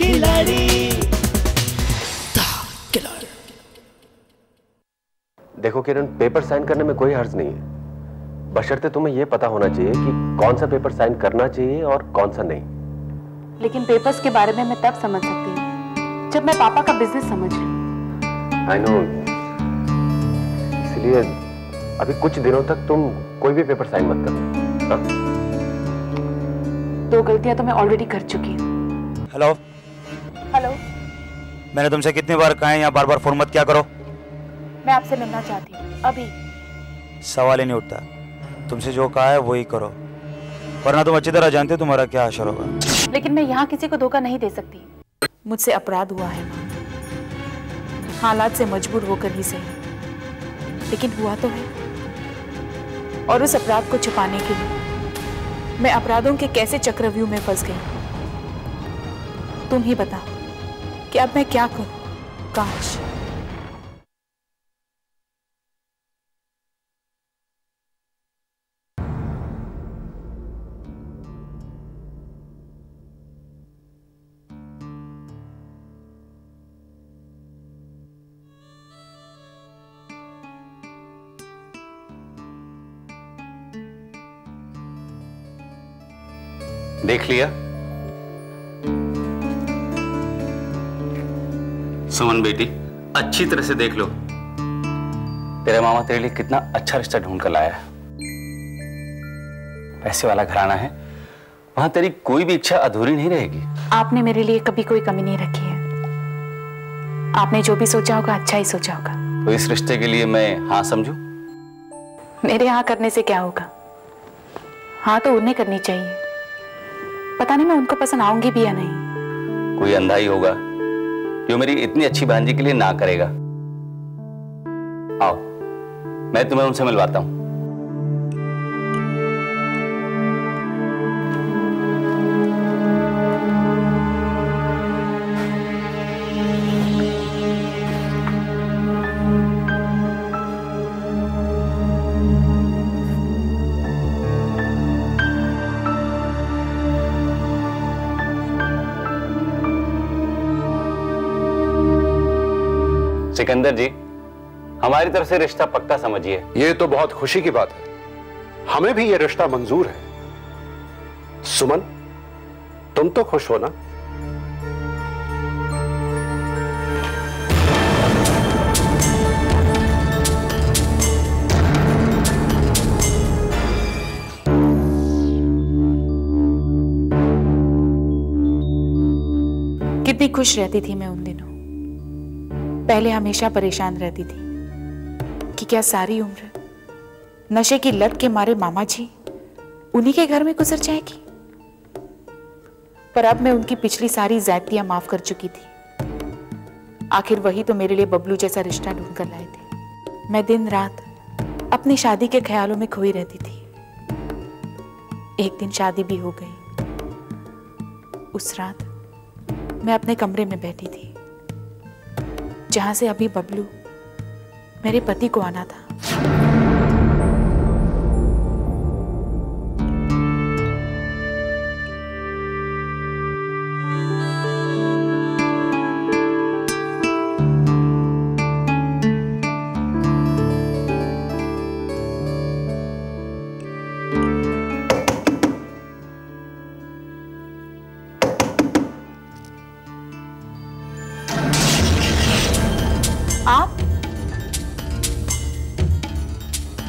खिलाड़ी। देखो किरण, paper sign करने में कोई हर्ज नहीं है, बशर्ते तुम्हें यह पता होना चाहिए कि कौन सा पेपर साइन करना चाहिए और कौन सा नहीं। लेकिन पेपर्स के बारे में मैं तब समझ सकती हूँ जब मैं पापा का बिजनेस समझ लूं। आई नो, इसलिए अभी कुछ दिनों तक तुम कोई भी पेपर साइन मत करना। दो गलतियां तो मैं ऑलरेडी कर चुकी हूँ। हेलो हेलो, मैंने तुमसे कितनी बार कहा है यहाँ बार बार फोन मत क्या करो। मैं आपसे मिलना चाहती हूँ अभी। सवाल ही नहीं उठता, तुमसे जो कहा है वही करो, वरना तुम अच्छी तरह जानते हो तुम्हारा क्या असर होगा। लेकिन मैं यहाँ किसी को धोखा नहीं दे सकती। मुझसे अपराध हुआ है माँ, हालात से मजबूर होकर ही सही, लेकिन हुआ तो है। और उस अपराध को छुपाने के लिए मैं अपराधों के कैसे चक्रव्यूह में फंस गई। तुम ही बताओ कि अब मैं क्या करूं। काश देख लिया सुमन बेटी, अच्छी तरह से देख लो। तेरा मामा तेरे लिए कितना अच्छा रिश्ता ढूंढ कर लाया है। पैसे वाला घराना है, वहां तेरी कोई भी इच्छा अधूरी नहीं रहेगी। आपने मेरे लिए कभी कोई कमी नहीं रखी है। आपने जो भी सोचा होगा अच्छा ही सोचा होगा। तो इस रिश्ते के लिए मैं हाँ समझूं? मेरे हाँ करने से क्या होगा? हाँ तो उन्हें करनी चाहिए। पता नहीं मैं उनको पसंद आऊंगी भी या नहीं। कोई अंधा ही होगा जो मेरी इतनी अच्छी भांजी के लिए ना करेगा। आओ, मैं तुम्हें उनसे मिलवाता हूं। सिकंदर जी, हमारी तरफ से रिश्ता पक्का समझिए। ये तो बहुत खुशी की बात है, हमें भी ये रिश्ता मंजूर है। सुमन, तुम तो खुश हो ना? कितनी खुश रहती थी मैं उन दिनों। पहले हमेशा परेशान रहती थी कि क्या सारी उम्र नशे की लत के मारे मामा जी उन्हीं के घर में गुजर जाएगी। पर अब मैं उनकी पिछली सारी ज़्यादतियां माफ कर चुकी थी। आखिर वही तो मेरे लिए बबलू जैसा रिश्ता ढूंढ कर लाए थे। मैं दिन रात अपनी शादी के ख्यालों में खोई रहती थी। एक दिन शादी भी हो गई। उस रात मैं अपने कमरे में बैठी थी जहां से अभी बबलू मेरे पति को आना था।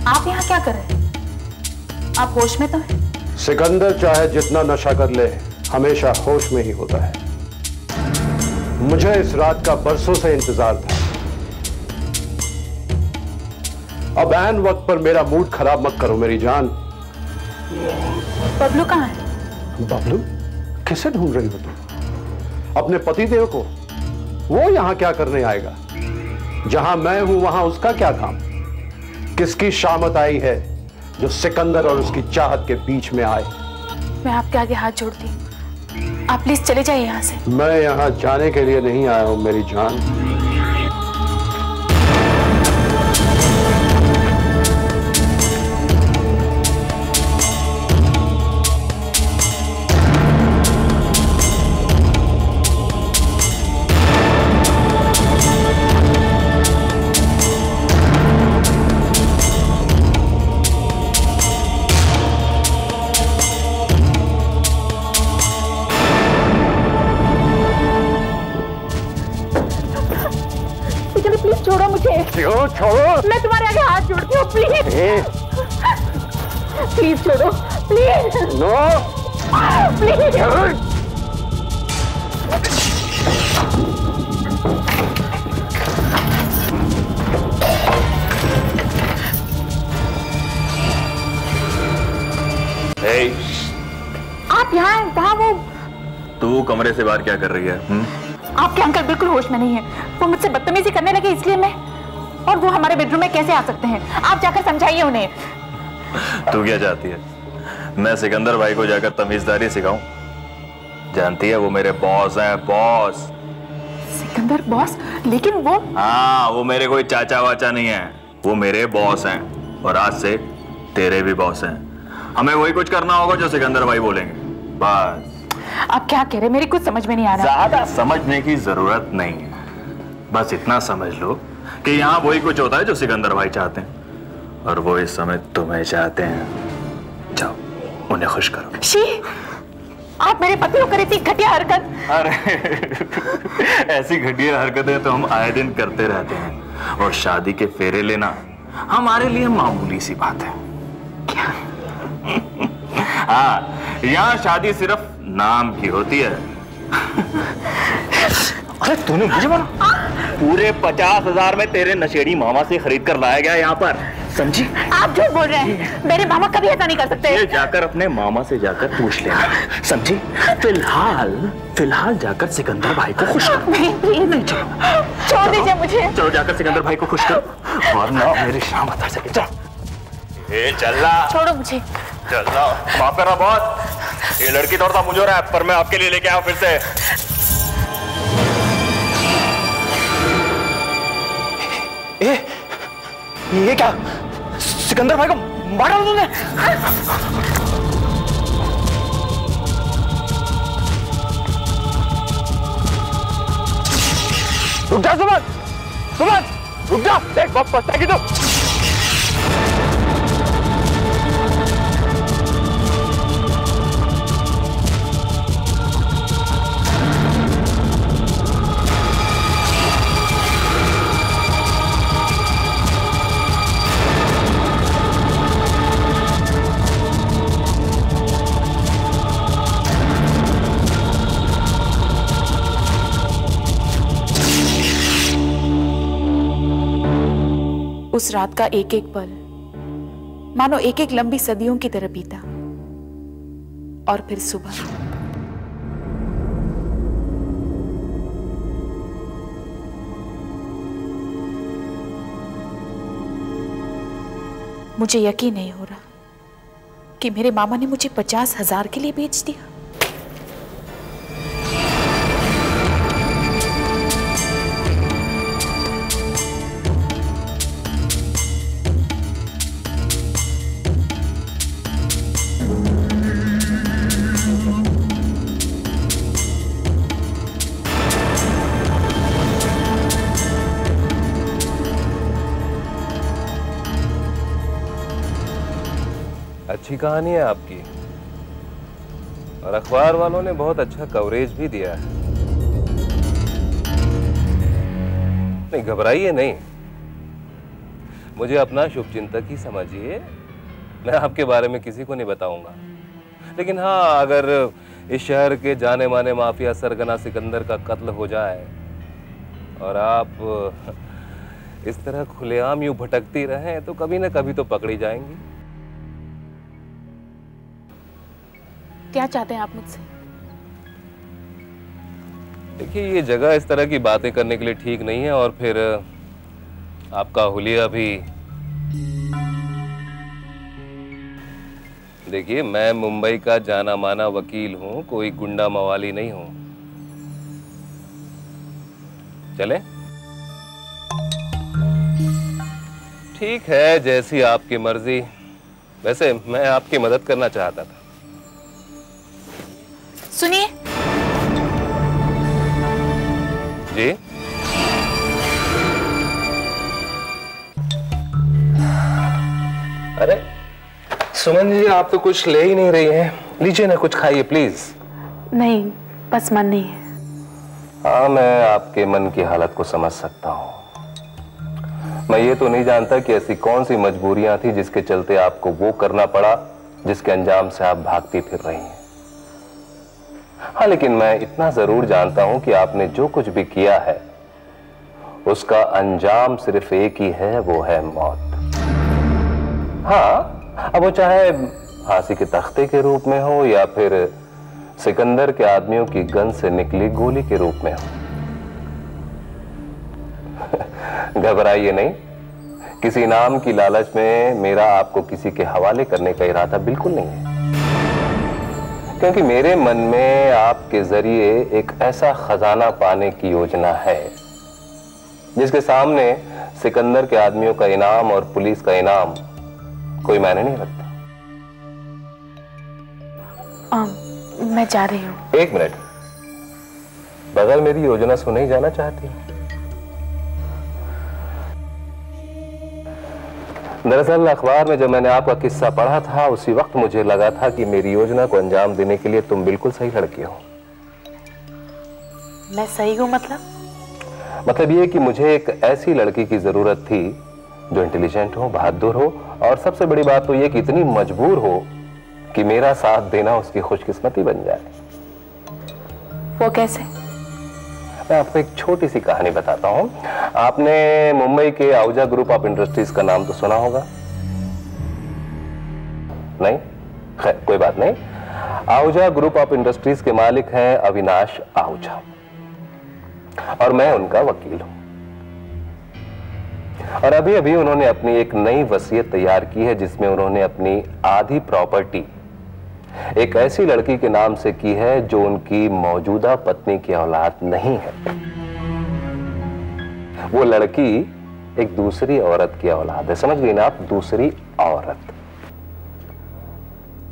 आप यहाँ क्या कर रहे हैं? आप होश में तो हैं? सिकंदर चाहे जितना नशा कर ले, हमेशा होश में ही होता है। मुझे इस रात का बरसों से इंतजार था। अब ऐन वक्त पर मेरा मूड खराब मत करो मेरी जान। बबलू कहाँ है? बबलू? किसे ढूंढ रही हो तुम? अपने पतिदेव को? वो यहां क्या करने आएगा? जहां मैं हूं वहां उसका क्या काम? किसकी शामत आई है जो सिकंदर और उसकी चाहत के बीच में आए? मैं आपके आगे हाथ जोड़ती हूँ, आप प्लीज चले जाइए यहाँ से। मैं यहाँ जाने के लिए नहीं आया हूं मेरी जान। मुझे। क्यों छोड़ो? मैं तुम्हारे आगे हाथ जोड़ती हूँ, प्लीज प्लीज छोड़ो, प्लीज। No please. Hey, आप यहाँ हैं, वहाँ वो तू कमरे से बाहर क्या कर रही है? आपके अंकल बिल्कुल होश में नहीं है। वो मुझसे बदतमीजी करने लगे इसलिए मैं, और वो हमारे बेडरूम में कैसे आ सकते हैं? आप जाकर समझाइए उन्हें। तू क्या चाहती है? मैं सिकंदर भाई को जाकर तमीजदारी सिखाऊं? जानती है वो मेरे बॉस हैं, बॉस। सिकंदर बॉस? लेकिन वो, हाँ, वो मेरे कोई चाचा वाचा नहीं है, वो मेरे बॉस हैं, और आज से तेरे भी बॉस हैं। हमें वही कुछ करना होगा जो सिकंदर भाई बोलेंगे, बस। आप क्या कह रहे? मेरी कुछ समझ में नहीं आ रहा। ज्यादा समझने की जरूरत नहीं है, बस इतना समझ लो कि यहाँ वही कुछ होता है जो सिकंदर भाई चाहते हैं, और वो इस समय तुम्हें चाहते हैं। जाओ उन्हें खुश करो। शी, आप मेरे पति को करी थी घटिया हरकत। अरे ऐसी घटिया हरकतें तो हम आए दिन करते रहते हैं, और शादी के फेरे लेना हमारे लिए मामूली सी बात है। क्या? हाँ, यहाँ शादी सिर्फ नाम की होती है। अरे तूने मुझे बोला? पूरे 50,000 में तेरे नशेड़ी मामा से खरीद कर लाया गया यहाँ पर, समझी? आप झूठ बोल रहे हैं, मेरे मामा कभी ऐसा नहीं कर सकते। ये जाकर अपने मामा से जाकर पूछ लेना, समझी? फिलहाल जाकर सिकंदर भाई को खुश करो। नहीं प्लीज, नहीं, छोड़ दीजिए मुझे। चलो जाकर सिकंदर भाई को खुश करो, वरना मेरी शाम बता सके। चल चलना, छोड़ो मुझे। चलना। माफ करना बहुत, ये लड़की दौड़ता मुझे हो रहा है, पर मैं आपके लिए लेके आया फिर से। ये क्या? सिकंदर भाई को मारा तुमने? रुक जा सुमन, सुमन रुक जा, देख बहुत पछताएगी तू। उस रात का एक एक पल मानो एक एक लंबी सदियों की तरह बीता, और फिर सुबह मुझे यकीन नहीं हो रहा कि मेरे मामा ने मुझे 50,000 के लिए बेच दिया। अच्छी कहानी है आपकी, और अखबार वालों ने बहुत अच्छा कवरेज भी दिया है। नहीं घबराइए नहीं, मुझे अपना शुभचिंतक ही समझिए, मैं आपके बारे में किसी को नहीं बताऊंगा। लेकिन हाँ, अगर इस शहर के जाने माने माफिया सरगना सिकंदर का कत्ल हो जाए और आप इस तरह खुलेआम यूं भटकती रहें तो कभी ना कभी तो पकड़ी जाएंगी। क्या चाहते हैं आप मुझसे? देखिए, ये जगह इस तरह की बातें करने के लिए ठीक नहीं है, और फिर आपका हुलिया भी। देखिए, मैं मुंबई का जाना माना वकील हूं, कोई गुंडा मवाली नहीं हूं। चले? ठीक है, जैसी आपकी मर्जी। वैसे मैं आपकी मदद करना चाहता था। सुनिए। जी? अरे सुमन जी, आप तो कुछ ले ही नहीं रही हैं। लीजिए ना, कुछ खाइए प्लीज। नहीं, बस मन नहीं है। हाँ, मैं आपके मन की हालत को समझ सकता हूँ। मैं ये तो नहीं जानता कि ऐसी कौन सी मजबूरियां थी जिसके चलते आपको वो करना पड़ा जिसके अंजाम से आप भागती फिर रही हैं। हाँ, लेकिन मैं इतना जरूर जानता हूं कि आपने जो कुछ भी किया है उसका अंजाम सिर्फ एक ही है, वो है मौत। हाँ, अब वो चाहे फांसी के तख्ते के रूप में हो या फिर सिकंदर के आदमियों की गन से निकली गोली के रूप में हो। घबराइए नहीं, किसी इनाम की लालच में मेरा आपको किसी के हवाले करने का इरादा बिल्कुल नहीं है, क्योंकि मेरे मन में आपके जरिए एक ऐसा खजाना पाने की योजना है जिसके सामने सिकंदर के आदमियों का इनाम और पुलिस का इनाम कोई मायने नहीं रखता। मैं जा रही हूँ। एक मिनट, बगैर मेरी योजना सुने ही जाना चाहती हूँ? दरअसल अखबार में जब मैंने आपका किस्सा पढ़ा था उसी वक्त मुझे लगा था कि मेरी योजना को अंजाम देने के लिए तुम बिल्कुल सही लड़की हो। मैं सही हूँ मतलब ये कि मुझे एक ऐसी लड़की की जरूरत थी जो इंटेलिजेंट हो, बहादुर हो और सबसे बड़ी बात तो ये कि इतनी मजबूर हो कि मेरा साथ देना उसकी खुशकिस्मती बन जाए। वो कैसे? मैं आपको एक छोटी सी कहानी बताता हूं। आपने मुंबई के आहूजा ग्रुप ऑफ इंडस्ट्रीज का नाम तो सुना होगा? नहीं? खैर कोई बात नहीं। आहूजा ग्रुप ऑफ इंडस्ट्रीज के मालिक हैं अविनाश आहूजा और मैं उनका वकील हूं। और अभी अभी उन्होंने अपनी एक नई वसीयत तैयार की है जिसमें उन्होंने अपनी आधी प्रॉपर्टी एक ऐसी लड़की के नाम से की है जो उनकी मौजूदा पत्नी की औलाद नहीं है। वो लड़की एक दूसरी औरत की औलाद है। समझ गई ना आप? दूसरी औरत।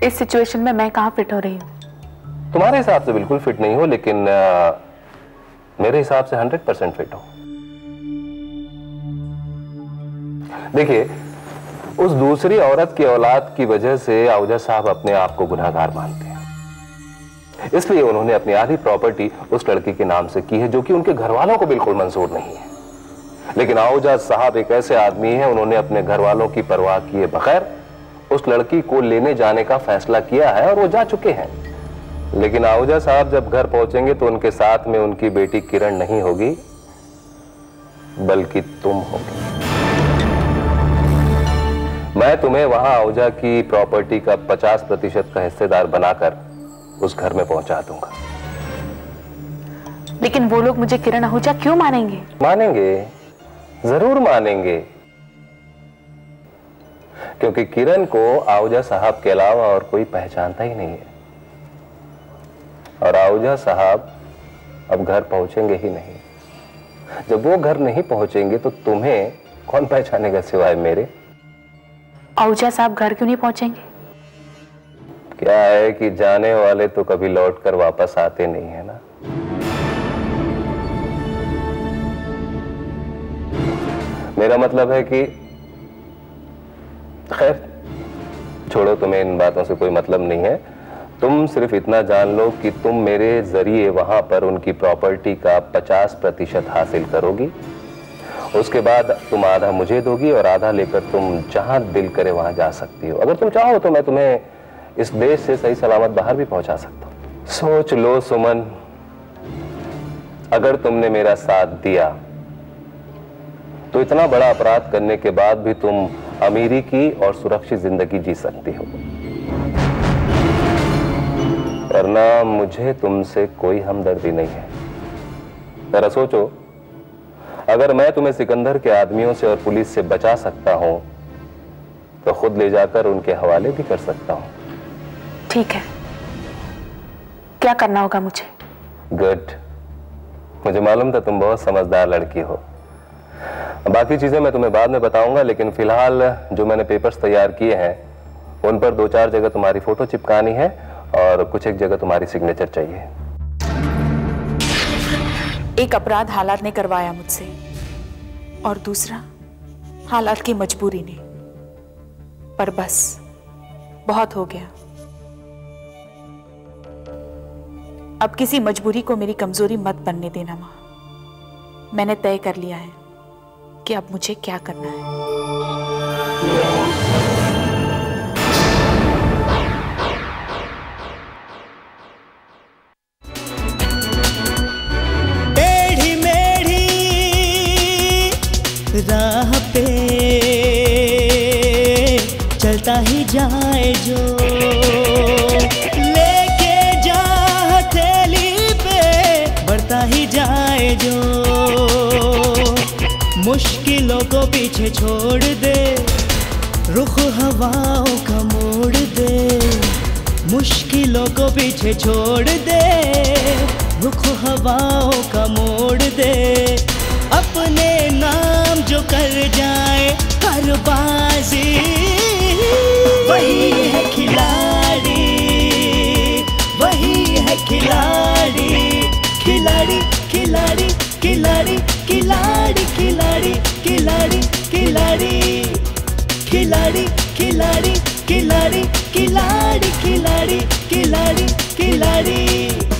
इस सिचुएशन में मैं कहां फिट हो रही हूं? तुम्हारे हिसाब से बिल्कुल फिट नहीं हो, लेकिन मेरे हिसाब से 100% फिट हो। देखिए, उस दूसरी औरत की औलाद की वजह से आहूजा साहब अपने आप को गुनहगार मानते हैं, इसलिए उन्होंने अपनी आधी प्रॉपर्टी उस लड़की के नाम से की है जो कि उनके घर वालों को बिल्कुल मंजूर नहीं है। लेकिन आहूजा साहब एक ऐसे आदमी हैं, उन्होंने अपने घर वालों की परवाह किए बगैर उस लड़की को लेने जाने का फैसला किया है और वो जा चुके हैं। लेकिन आहूजा साहब जब घर पहुंचेंगे तो उनके साथ में उनकी बेटी किरण नहीं होगी बल्कि तुम होगी। मैं तुम्हें वहां आहूजा की प्रॉपर्टी का 50% का हिस्सेदार बनाकर उस घर में पहुंचा दूंगा। लेकिन वो लोग मुझे किरण आहूजा क्यों मानेंगे? मानेंगे, जरूर मानेंगे, क्योंकि किरण को आहूजा साहब के अलावा और कोई पहचानता ही नहीं है। और आहूजा साहब अब घर पहुंचेंगे ही नहीं। जब वो घर नहीं पहुंचेंगे तो तुम्हें कौन पहचानेगा सिवाय मेरे? आहूजा साहब घर क्यों नहीं पहुंचेंगे? क्या है कि जाने वाले तो कभी लौटकर वापस आते नहीं है ना। मेरा मतलब है कि खैर छोड़ो, तुम्हें इन बातों से कोई मतलब नहीं है। तुम सिर्फ इतना जान लो कि तुम मेरे जरिए वहां पर उनकी प्रॉपर्टी का 50% हासिल करोगी। उसके बाद तुम आधा मुझे दोगी और आधा लेकर तुम जहां दिल करे वहां जा सकती हो। अगर तुम चाहो तो मैं तुम्हें इस देश से सही सलामत बाहर भी पहुंचा सकता हूं। सोच लो सुमन, अगर तुमने मेरा साथ दिया तो इतना बड़ा अपराध करने के बाद भी तुम अमीरी की और सुरक्षित जिंदगी जी सकती हो। वरना मुझे तुमसे कोई हमदर्दी नहीं है। जरा सोचो, अगर मैं तुम्हें सिकंदर के आदमियों से और पुलिस से बचा सकता हूं तो खुद ले जाकर उनके हवाले भी कर सकता हूं। ठीक है, क्या करना होगा मुझे? गुड, मुझे मालूम था तुम बहुत समझदार लड़की हो। बाकी चीजें मैं तुम्हें बाद में बताऊंगा, लेकिन फिलहाल जो मैंने पेपर्स तैयार किए हैं उन पर 2-4 जगह तुम्हारी फोटो चिपकानी है और कुछ एक जगह तुम्हारी सिग्नेचर चाहिए। एक अपराध हालात ने करवाया मुझसे और दूसरा हालात की मजबूरी ने। पर बस बहुत हो गया। अब किसी मजबूरी को मेरी कमजोरी मत बनने देना मां। मैंने तय कर लिया है कि अब मुझे क्या करना है। टेढ़ी मेढ़ी राह पे चलता ही जाए जो, लेके जा हथेली पे बढ़ता ही जाए जो, मुश्किलों को पीछे छोड़ दे, रुख हवाओं का मोड़ दे, मुश्किलों को पीछे छोड़ दे, रुख हवाओं का मोड़ दे, अपने नाम जो कर जाए हर बाजी, वही है खिलाड़ी, वही है खिलाड़ी, खिलाड़ी खिलाड़ी खिलाड़ी खिलाड़ी खिलाड़ी खिलाड़ी खिलाड़ी खिलाड़ी खिलाड़ी खिलाड़ी खिलाड़ी खिलाड़ी खिलाड़ी खिलाड़ी।